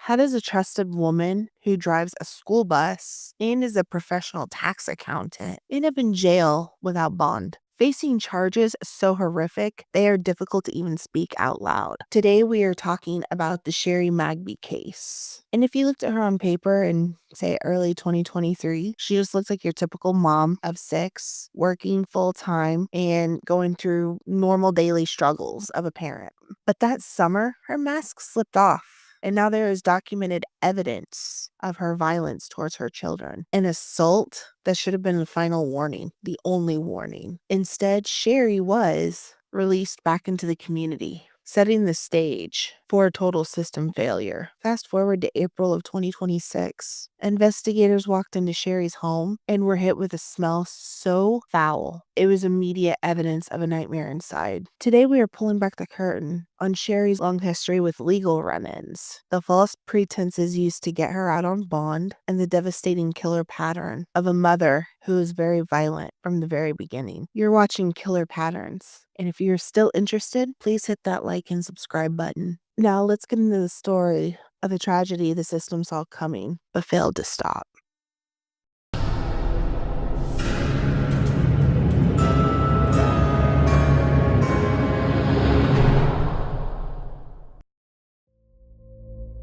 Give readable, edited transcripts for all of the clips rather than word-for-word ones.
How does a trusted woman who drives a school bus and is a professional tax accountant end up in jail without bond? Facing charges so horrific, they are difficult to even speak out loud. Today, we are talking about the Sherry Magby case. And if you looked at her on paper in, say, early 2023, she just looks like your typical mom of 6, working full time and going through normal daily struggles of a parent. But that summer, her mask slipped off. And now there is documented evidence of her violence towards her children. An assault that should have been the final warning, the only warning. Instead, Sherry was released back into the community, setting the stage for a total system failure. Fast forward to April of 2026. Investigators walked into Sherry's home and were hit with a smell so foul, it was immediate evidence of a nightmare inside. Today, we are pulling back the curtain on Sherry's long history with legal run-ins, the false pretenses used to get her out on bond, and the devastating killer pattern of a mother who is very violent from the very beginning. You're watching Killer Patterns, and if you're still interested, please hit that like and subscribe button. Now let's get into the story of a tragedy the system saw coming, but failed to stop.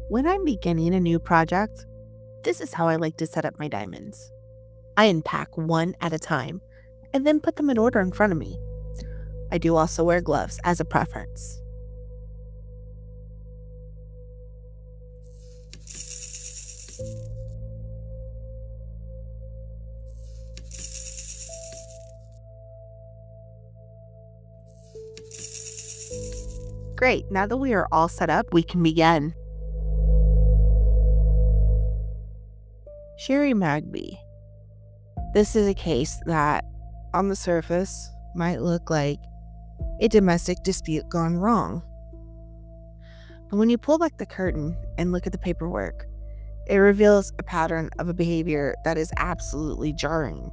When I'm beginning a new project, this is how I like to set up my diamonds. I unpack one at a time and then put them in order in front of me. I do also wear gloves as a preference. Great, now that we are all set up, we can begin. Sherry Magby. This is a case that, on the surface, might look like a domestic dispute gone wrong. But when you pull back the curtain and look at the paperwork, it reveals a pattern of a behavior that is absolutely jarring.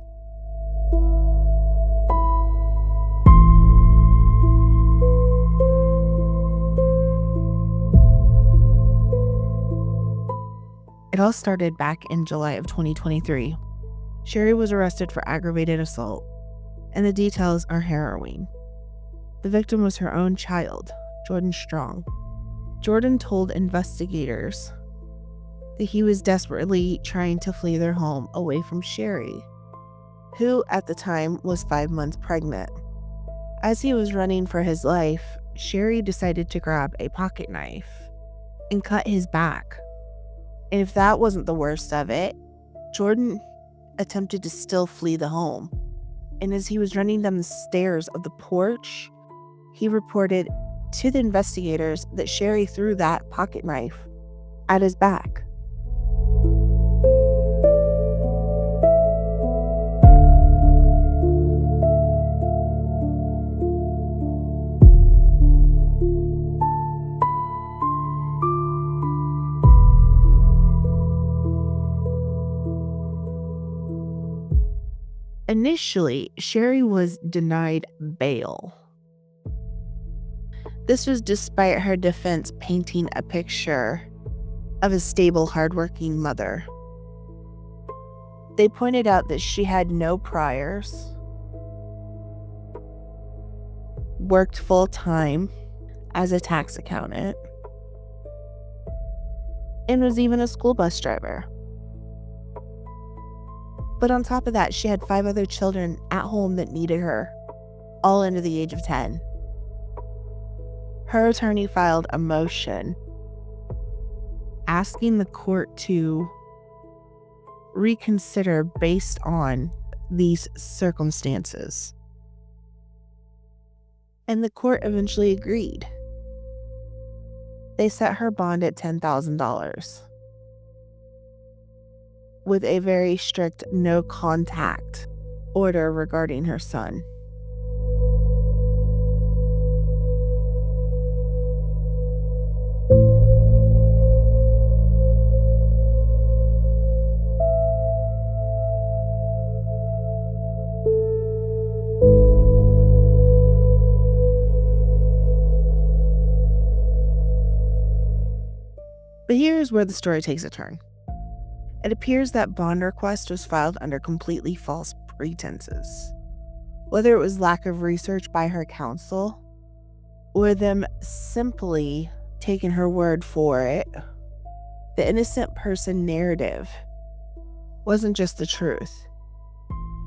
It all started back in July of 2023. Sherry was arrested for aggravated assault, and the details are harrowing. The victim was her own child, Jordan Strong. Jordan told investigators that he was desperately trying to flee their home away from Sherry, who at the time was 5 months pregnant. As he was running for his life, Sherry decided to grab a pocket knife and cut his back. And if that wasn't the worst of it, Jordan attempted to still flee the home. And as he was running down the stairs of the porch, he reported to the investigators that Sherry threw that pocket knife at his back. Initially, Sherry was denied bail. This was despite her defense painting a picture of a stable, hardworking mother. They pointed out that she had no priors, worked full-time as a tax accountant, and was even a school bus driver. But on top of that, she had 5 other children at home that needed her, all under the age of 10. Her attorney filed a motion asking the court to reconsider based on these circumstances. And the court eventually agreed. They set her bond at $10,000. with a very strict no contact order regarding her son. But here's where the story takes a turn. It appears that bond request was filed under completely false pretenses. Whether it was lack of research by her counsel or them simply taking her word for it, the innocent person narrative wasn't just the truth.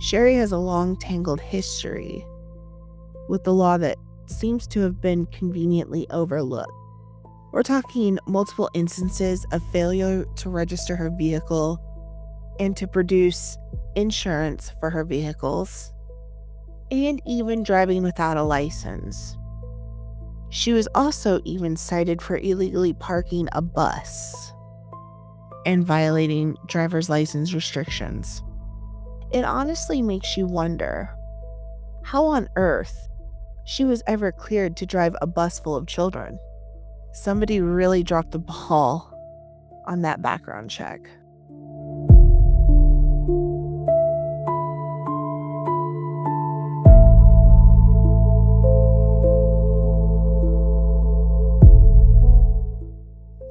Sherry has a long tangled history with the law that seems to have been conveniently overlooked. We're talking multiple instances of failure to register her vehicle and to produce insurance for her vehicles, and even driving without a license. She was also even cited for illegally parking a bus and violating driver's license restrictions. It honestly makes you wonder how on earth she was ever cleared to drive a bus full of children. Somebody really dropped the ball on that background check.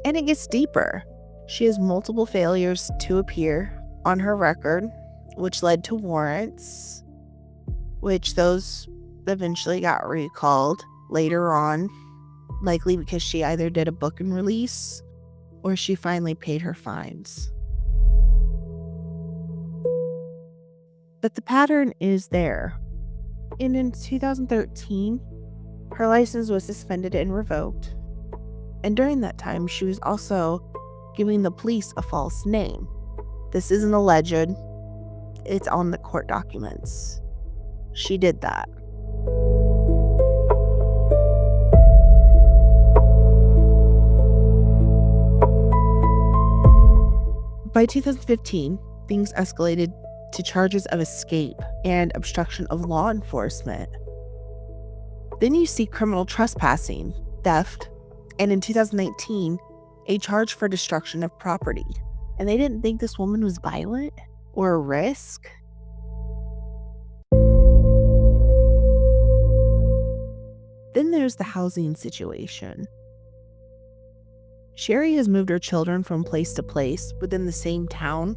And it gets deeper. She has multiple failures to appear on her record, which led to warrants, which those eventually got recalled later on, likely because she either did a book and release or she finally paid her fines. But the pattern is there. And in 2013, her license was suspended and revoked. And during that time, she was also giving the police a false name. This isn't alleged. It's on the court documents. She did that. By 2015, things escalated to charges of escape and obstruction of law enforcement. Then you see criminal trespassing, theft, and in 2019, a charge for destruction of property. And they didn't think this woman was violent or a risk. Then there's the housing situation. Sherry has moved her children from place to place within the same town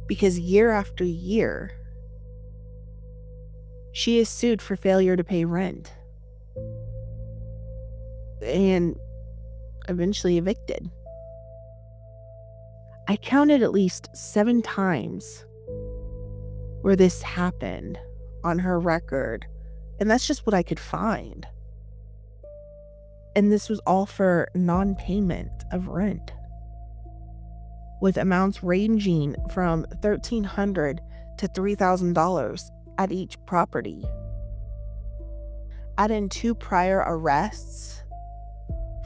because year after year, she is sued for failure to pay rent and eventually evicted. I counted at least 7 times where this happened on her record, and that's just what I could find. And this was all for non-payment of rent, with amounts ranging from $1,300 to $3,000 at each property. Add in 2 prior arrests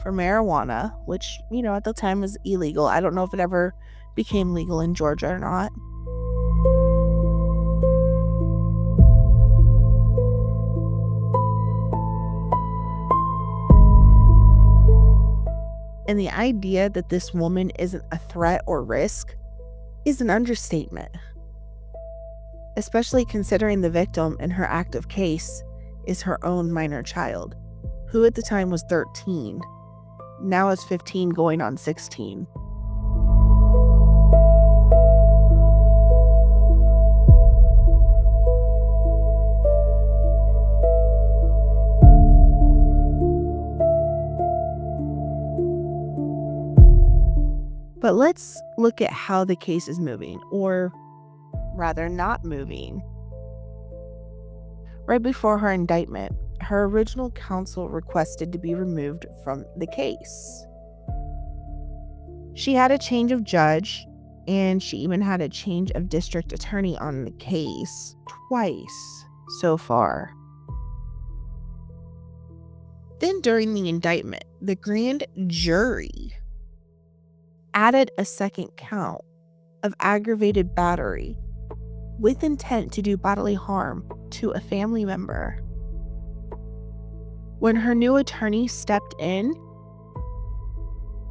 for marijuana, which, at the time was illegal. I don't know if it ever became legal in Georgia or not. And the idea that this woman isn't a threat or risk is an understatement, especially considering the victim in her active case is her own minor child, who at the time was 13, now is 15 going on 16. But let's look at how the case is moving, or rather not moving. Right before her indictment, her original counsel requested to be removed from the case. She had a change of judge, and she even had a change of district attorney on the case twice so far. Then during the indictment, the grand jury added a second count of aggravated battery with intent to do bodily harm to a family member. When her new attorney stepped in,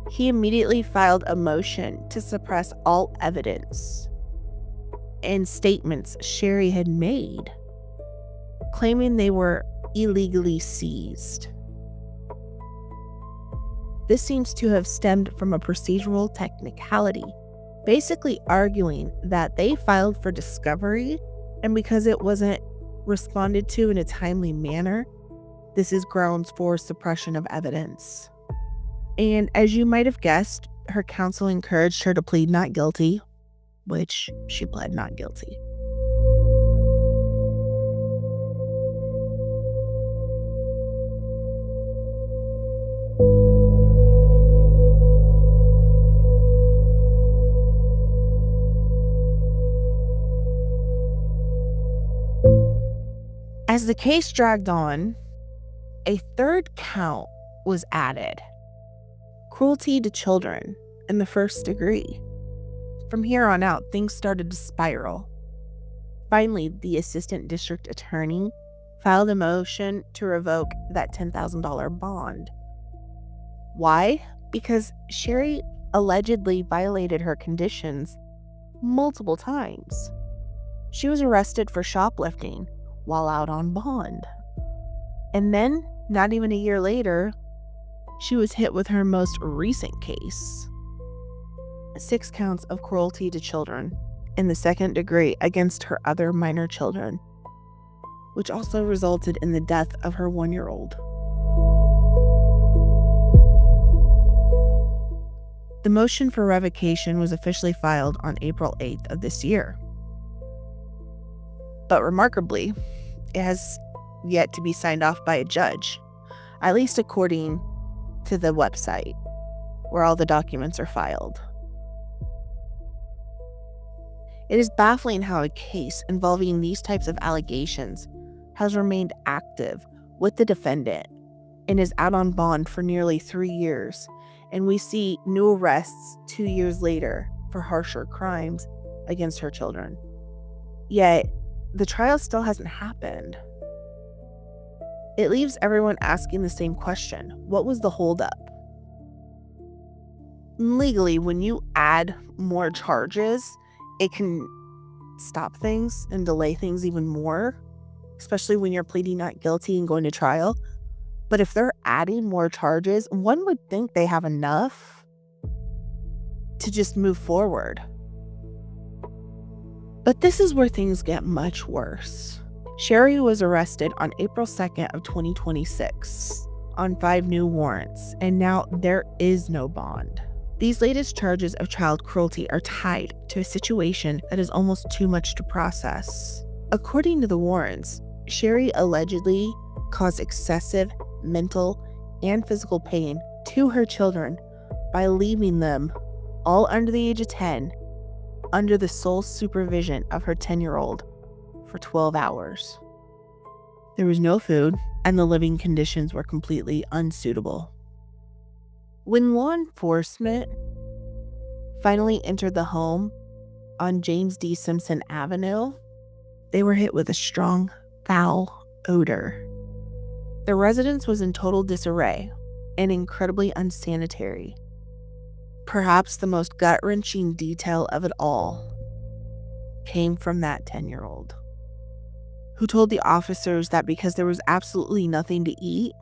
he immediately filed a motion to suppress all evidence and statements Sherry had made, claiming they were illegally seized. This seems to have stemmed from a procedural technicality, basically arguing that they filed for discovery, and because it wasn't responded to in a timely manner, this is grounds for suppression of evidence. And as you might have guessed, her counsel encouraged her to plead not guilty, which she pled not guilty. As the case dragged on, a third count was added: cruelty to children in the first degree. From here on out, things started to spiral. Finally, the assistant district attorney filed a motion to revoke that $10,000 bond. Why? Because Sherry allegedly violated her conditions multiple times. She was arrested for shoplifting while out on bond. And then, not even a year later, she was hit with her most recent case: 6 counts of cruelty to children in the second degree against her other minor children, which also resulted in the death of her 1-year-old. The motion for revocation was officially filed on April 8th of this year. But remarkably, it has yet to be signed off by a judge, at least according to the website where all the documents are filed. It is baffling how a case involving these types of allegations has remained active with the defendant and is out on bond for nearly 3 years, and we see new arrests 2 years later for harsher crimes against her children. Yet, the trial still hasn't happened. It leaves everyone asking the same question: what was the holdup? Legally, when you add more charges, it can stop things and delay things even more, especially when you're pleading not guilty and going to trial. But if they're adding more charges, one would think they have enough to just move forward. But this is where things get much worse. Sherry was arrested on April 2nd of 2026 on 5 new warrants, and now there is no bond. These latest charges of child cruelty are tied to a situation that is almost too much to process. According to the warrants, Sherry allegedly caused excessive mental and physical pain to her children by leaving them, all under the age of 10, under the sole supervision of her 10-year-old for 12 hours. There was no food, and the living conditions were completely unsuitable. When law enforcement finally entered the home on James D. Simpson Avenue, they were hit with a strong, foul odor. The residence was in total disarray and incredibly unsanitary. Perhaps the most gut-wrenching detail of it all came from that 10-year-old, who told the officers that because there was absolutely nothing to eat,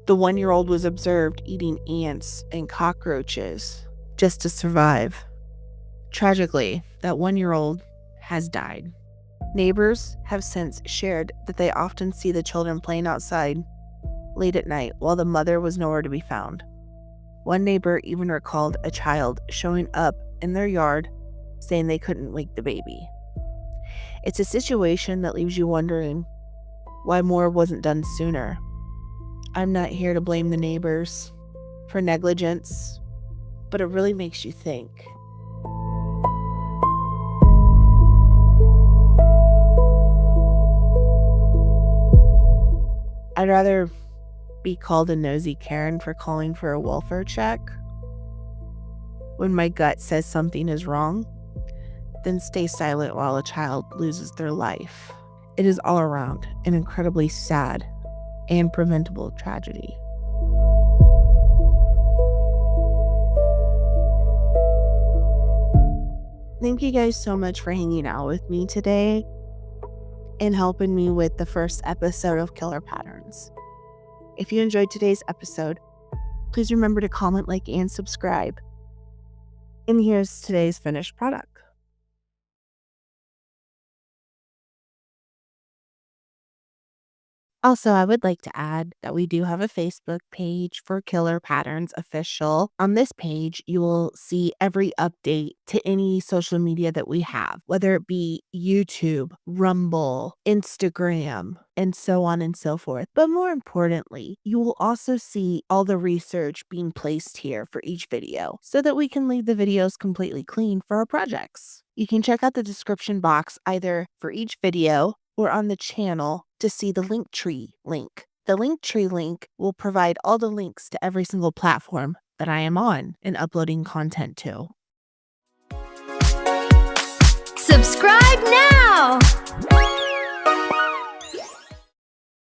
the 1-year-old was observed eating ants and cockroaches just to survive. Tragically, that 1-year-old has died. Neighbors have since shared that they often see the children playing outside late at night while the mother was nowhere to be found. One neighbor even recalled a child showing up in their yard saying they couldn't wake the baby. It's a situation that leaves you wondering why more wasn't done sooner. I'm not here to blame the neighbors for negligence, but it really makes you think. I'd rather be called a nosy Karen for calling for a welfare check when my gut says something is wrong than stay silent while a child loses their life. It is all around an incredibly sad and preventable tragedy. Thank you guys so much for hanging out with me today and helping me with the first episode of Killer Patterns. If you enjoyed today's episode, Please remember to comment, like, and subscribe. And here's today's finished product. Also, I would like to add that we do have a Facebook page for Killer Patterns Official. On this page, you will see every update to any social media that we have, whether it be YouTube, Rumble, Instagram, and so on and so forth. But more importantly, you will also see all the research being placed here for each video so that we can leave the videos completely clean for our projects. You can check out the description box either for each video or on the channel to see the Linktree link. The Linktree link will provide all the links to every single platform that I am on and uploading content to. Subscribe now!